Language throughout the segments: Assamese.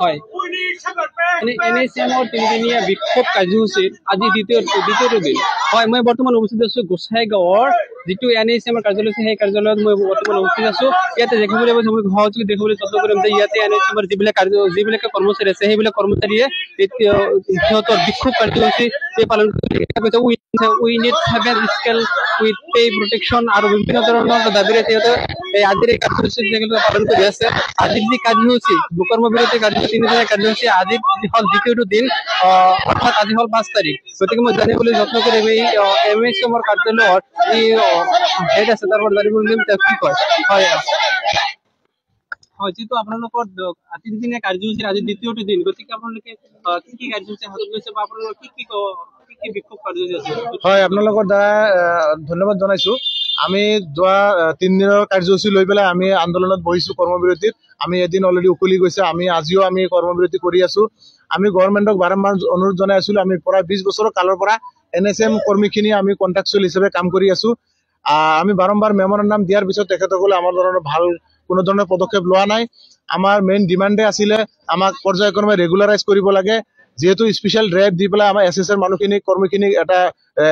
হয় NHM-ৰ তিনিদিনীয়া বিক্ষোভ কাৰ্যসূচীৰ আজি দ্বিতীয়টো দিন হয়। মই বৰ্তমান উপস্থিত আছো গোসাইগাঁৱৰ যিটো NHM-ৰ কাৰ্যালয় আছে সেই কাৰ্যালয়ত মই বৰ্তমান উপস্থিত আছো। ইয়াতে দেখিবলৈ পাইছো, মই সহযোগী দেখিবলৈ চেষ্টা কৰিম যে ইয়াতে NHM-ৰ যিবিলাক কৰ্মচাৰী আছে সেইবিলাক কৰ্মচাৰীয়ে সিহঁতৰ বিক্ষোভ কাৰ্যসূচী পালন কৰি we need 7 scale with pay protection আৰু বিভিন্ন ধৰণৰ দাবীৰে সিহঁতে আজিৰ এই কাৰ্যসূচী পালন কৰি আছে। আজিৰ যি কাৰ্যসূচী কৰ্মবিৰতি কাৰ্যসূচী তিনিদিনীয়া কাৰ্যসূচী আজি হ'ল দ্বিতীয়টো দিন, অৰ্থাৎ আজি হ'ল 5 তাৰিখ। গতিকে মই জানিবলৈ যত্ন কৰিম এই NHM-ৰ কাৰ্যালয়ৰ যি হেড আছে তাৰ পৰা জানিবলৈ তেওঁ কি কয়। হয় হয়, যিহেতু আপোনালোকৰ তিনিদিনীয়া কাৰ্যসূচীৰ আজি দ্বিতীয়টো দিন, গতিকে আপোনালোকে কি কি কাৰ্যসূচী হাতত লৈছে বা আপোনালোকৰ কি বিক্ষোভ কাৰ্যসূচী আছে? হয়, আপোনালোকৰ দ্বাৰা ধন্যবাদ জনাইছো। আমি যোৱা 3 দিনৰ কাৰ্যসূচী লৈ পেলাই আমি আন্দোলনত বহিছো কৰ্মবিৰতিত। আমি এদিন অলৰেডি উকলি গৈছে, আজিও আমি কৰ্মবিৰতি কৰি আছো। আমি গভৰ্ণমেণ্টক বাৰম্বাৰ অনুৰোধ জনাই আছিলো। আমি প্ৰায় 20 বছৰৰ কালৰ পৰা NHM কৰ্মীখিনি আমি কণ্ট্ৰেকচুৱেল হিচাপে কাম কৰি আছো। আমি বাৰম্বাৰ মেমৰেণ্ডাম দিয়াৰ পিছত তেখেতসকলে আমাৰ ধৰণৰ কোনো ধৰণৰ পদক্ষেপ লোৱা নাই। আমাৰ মেইন ডিমাণ্ডে আছিলে আমাক পৰ্যায়ক্ৰমে ৰেগুলাৰাইজ কৰিব লাগে। যিহেতু স্পেচিয়েল ৰেট দি পেলাই আমাৰ SSR কৰ্মীখিনিক এটা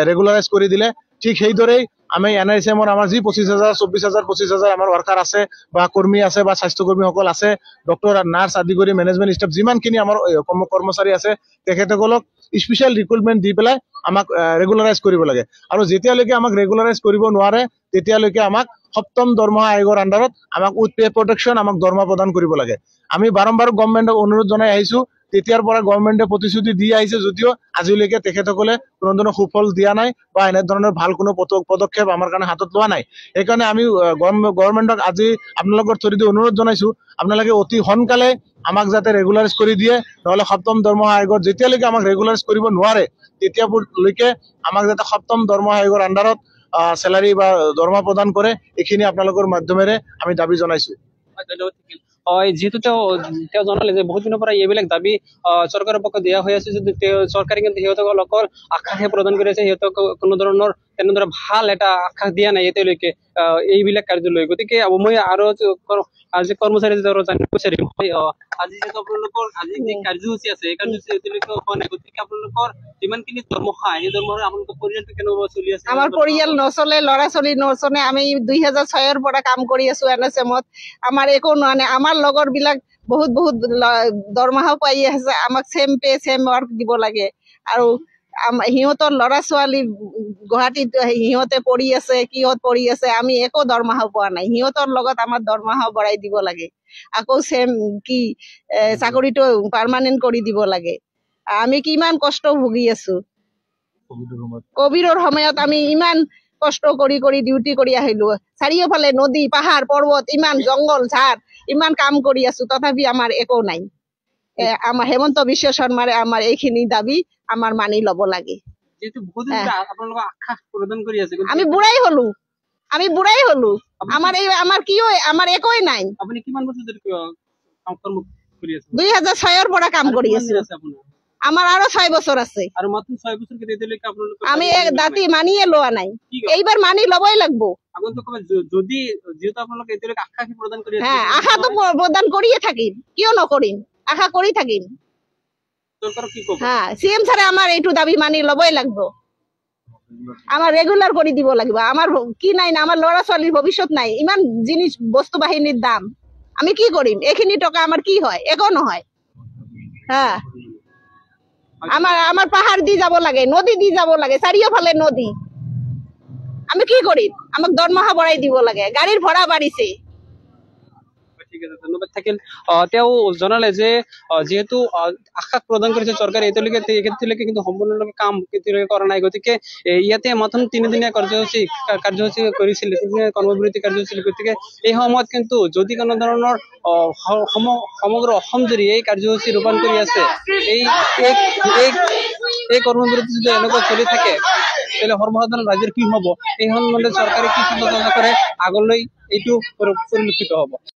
ৰেগুলাৰাইজ কৰি দিলে, ঠিক সেইদৰেই আমি NHM-ৰ আমাৰ যি 25,000, 24,000, 25,000 আমাৰ ৱৰ্কাৰ আছে বা কৰ্মী আছে বা স্বাস্থ্যকৰ্মীসকল আছে, ডক্টৰ নাৰ্ছ আদি কৰি মেনেজমেণ্ট ষ্টাফ যিমানখিনি আমাৰ কৰ্মচাৰী আছে তেখেতসকলক স্পেচিয়েল ৰিক্ৰুটমেণ্ট দি পেলাই আমাক ৰেগুলাৰাইজ কৰিব লাগে। আৰু যেতিয়ালৈকে আমাক ৰেগুলাৰাইজ কৰিব নোৱাৰে তেতিয়ালৈকে আমাক 7ম দৰমহা আয়োগৰ আণ্ডাৰত আমাক উইথ পে প্ৰটেকশ্যন আমাক দৰমহা প্ৰদান কৰিব লাগে। আমি বাৰম্বাৰ গভৰ্ণমেণ্টক অনুৰোধ জনাই আহিছো। তেতিয়াৰ পৰা গভৰ্ণমেণ্টে প্ৰতিশ্ৰুতি দি আহিছে যদিও আজিলৈকে তেখেতসকলে কোনো ধৰণৰ সুফল দিয়া নাই বা এনেধৰণৰ ভাল কোনো পদক্ষেপ আমাৰ কাৰণে হাতত লোৱা নাই। সেইকাৰণে আমি গভৰ্ণমেণ্টক আজি আপোনালোকৰ থ্ৰুদি অনুৰোধ জনাইছো, আপোনালোকে অতি সোনকালে আমাক যাতে ৰেগুলাৰাইজ কৰি দিয়ে, নহ'লে 7ম দৰমহা আয়োগত যেতিয়ালৈকে আমাক ৰেগুলাৰাইজ কৰিব নোৱাৰে তেতিয়ালৈকে আমাক যাতে 7ম দৰমহা আয়োগৰ আণ্ডাৰত চেলাৰী বা দৰমহা প্ৰদান কৰে, এইখিনি আপোনালোকৰ মাধ্যমেৰে আমি দাবী জনাইছো। হয়, যিহেতু তেওঁ জনালে যে বহুত দিনৰ পৰা এইবিলাক দাবী চৰকাৰৰ পক্ষত দিয়া হৈ আছে, যদি চৰকাৰে কিন্তু সিহঁতলোকৰ আশ্বাসহে প্ৰদান কৰি আছে। সিহঁতক কোনো ধৰণৰ তেনেদৰে ভাল এটা আশ্বাস দিয়া নাই এতিয়ালৈকে এইবিলাক কাৰ্যলৈ। গতিকে মই আৰু আজি কৰ্মচাৰী জানিব বিচাৰিম, আজি যিহেতু আপোনালোকৰ আজি যি কাৰ্যসূচী আছে এই কাৰ্যসূচী এতিয়ালৈকে হোৱা নাই, গতিকে আপোনালোকৰ যিমানখিনি দৰমহা সেই দৰমহাৰ আপোনালোকৰ পৰিয়ালটো কেনেকুৱা চলি আছে? আমাৰ পৰিয়াল নচলে, ল'ৰা ছোৱালী নচলে। আমি 2006-ৰ পৰা কাম কৰি আছো NHM-ত। আমাৰ একো নোৱা নাই। আমাৰ লগৰ বিলাক বহুত দৰমহাও পাই আছে। আমাক চেম পে চেম ৱৰ্ক দিব লাগে। আৰু সিহঁতৰ ল'ৰা ছোৱালী গুৱাহাটীত সিহঁতে পঢ়ি আছে, কিহত পঢ়ি আছে, আমি একো দৰমহাও পোৱা নাই। সিহঁতৰ লগত আমাৰ দৰমহাও বঢ়াই দিব লাগে। আকৌ চেম চাকৰিটো পাৰ্মানেণ্ট কৰি দিব লাগে। আমি কিমান কষ্ট ভুগি আছো। কভিডৰ সময়ত আমি ইমান কষ্ট কৰি ডিউটি কৰি আহিলো। চাৰিওফালে নদী, পাহাৰ, পৰ্বত, ইমান জংঘল ঝাৰ, ইমান কাম কৰি আছো, তথাপি আমাৰ একো নাই। আমাৰ হেমন্ত বিশ্ব শৰ্মাৰে আমাৰ এইখিনি দাবী আমাৰ মানি লব লাগে। আমি বুঢ়াই হলো, আমাৰ একোৱেই নাই। 2006-ৰ পৰা কাম কৰি আছো। আমাৰ আৰু 6 বছৰ আছে। আমি দাঁতি মানিয়ে লোৱা নাই। এইবাৰ মানি লবই লাগবো। আশাটো প্ৰদান কৰিয়ে থাকিম, কিয় নকৰিম, আশা কৰি থাকিম। CM ছাৰে আমাৰ এইটো দাবী মানি লবই লাগবো। আমাৰ ৰেগুলাৰ কৰি দিব লাগিব। আমাৰ কি নাই না, আমাৰ ল'ৰা ছোৱালীৰ ভৱিষ্যত নাই। ইমান জিনিস বস্তু বাহিনীৰ দাম, আমি কি কৰিম? এইখিনি টকা আমাৰ কি হয়? একো নহয়। আমাৰ পাহাৰ দি যাব লাগে, নদী দি যাব লাগে, চাৰিওফালে নদী। আমি কি কৰিম? আমাক দৰমহা বঢ়াই দিব লাগে। গাড়ীৰ ভাড়া বাঢ়িছে। ধন্যবাদ থাকিল। তেওঁ জনালে যে যিহেতু আশ্বাস প্ৰদান কৰিছে চৰকাৰে, এতিয়ালৈকে কিন্তু সম্পূৰ্ণৰূপে কাম এতিয়ালৈকে কৰা নাই। গতিকে ইয়াতে মাত্ৰ 3দিনীয়া কাৰ্যসূচী কৰিছিল, কৰ্মবিৰতি কাৰ্যসূচী। গতিকে এই সময়ত কিন্তু যদি কোনো ধৰণৰ সমগ্ৰ অসম জুৰি এই কাৰ্যসূচী ৰূপায়ণ কৰি আছে, এই কৰ্মবিৰতি যদি এনেকুৱা চলি থাকে তেতিয়াহ'লে সৰ্বসাধাৰণ ৰাজ্যৰ কি হব, এই সম্বন্ধে চৰকাৰে কি চিন্তা কৰে আগলৈ এইটো পৰিলক্ষিত হব।